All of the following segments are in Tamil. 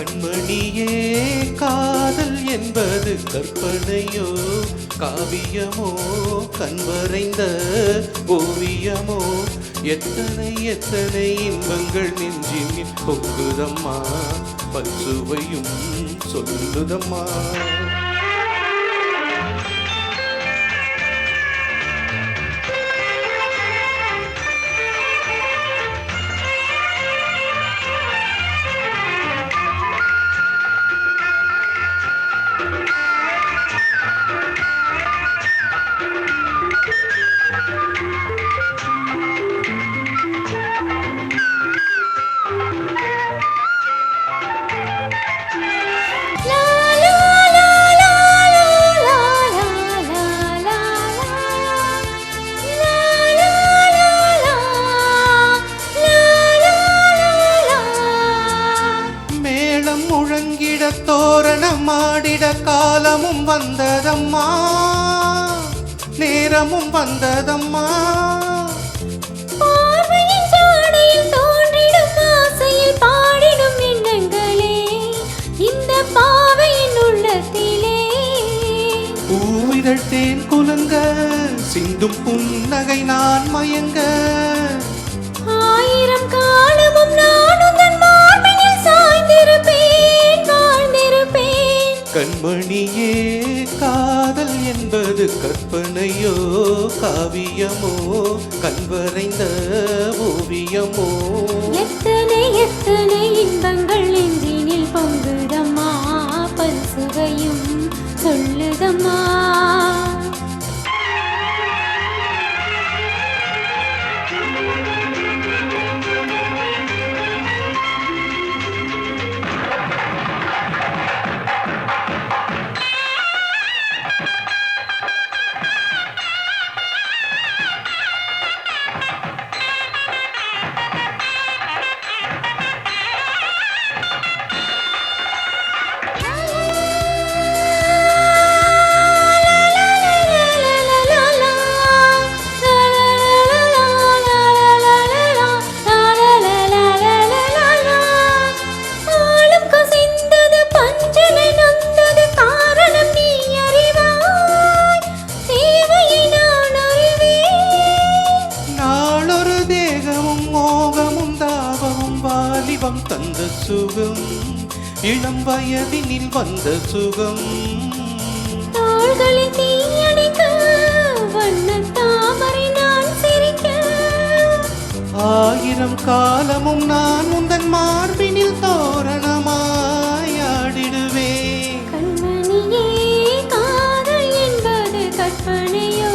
கண்மணியே காதல் என்பது கற்பனையோ காவியமோ கண்வரைந்த ஓவியமோ எத்தனை எத்தனை இன்பங்கள் நெஞ்சினில் பொங்குதம்மா பல்சுவையும் சொல்லுதம்மா முழங்கிட தோரணம் ஆடிட காலமும் வந்ததம்மா நேரமும் வந்ததம்மா பார்வையின் ஜாடையில் தோன்றிடும் ஆசையில் பாடிடும் எண்ணங்களே இந்த பாவையின் உள்ளத்திலே பூவிதழ் தேன் குலங்க சிந்தும் புன்னகை நான் மயங்க ஆயிரம் காலமும் நான் உந்தன் மார்பினில் சாய்ந்திருப்பேன் வாழ்ந்திருப்பேன் கண்மணியே காதல் என்பது கற்பனையோ காவியமோ கண்வரைந்த ஓவியமோ எத்தனை எத்தனை இன்பங்கள் நெஞ்சினில் பொங்குதம்மா பல்சுவையும் சொல்லுதம்மா தந்த சுகம் இளம் வயதினில் வந்த சுகம் தோள்களில் தீயணைக்க வண்ண தாமரை நான் சிரிக்க ஆயிரம் காலமும் நான் உந்தன் மார்பினில் தோரணமாய் ஆடிடுவேன் கண்மணியே காதல் என்பது கற்பனையோ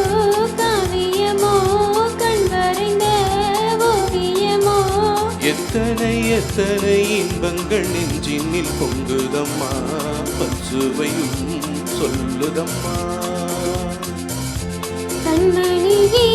காவியமோ கண்வரைந்த ஓவியமோ எத்தனை எத்தனை இன்பங்கள் நெஞ்சினில் பொங்குதம்மா பல்சுவையும் சொல்லுதம்மா கண்மணியே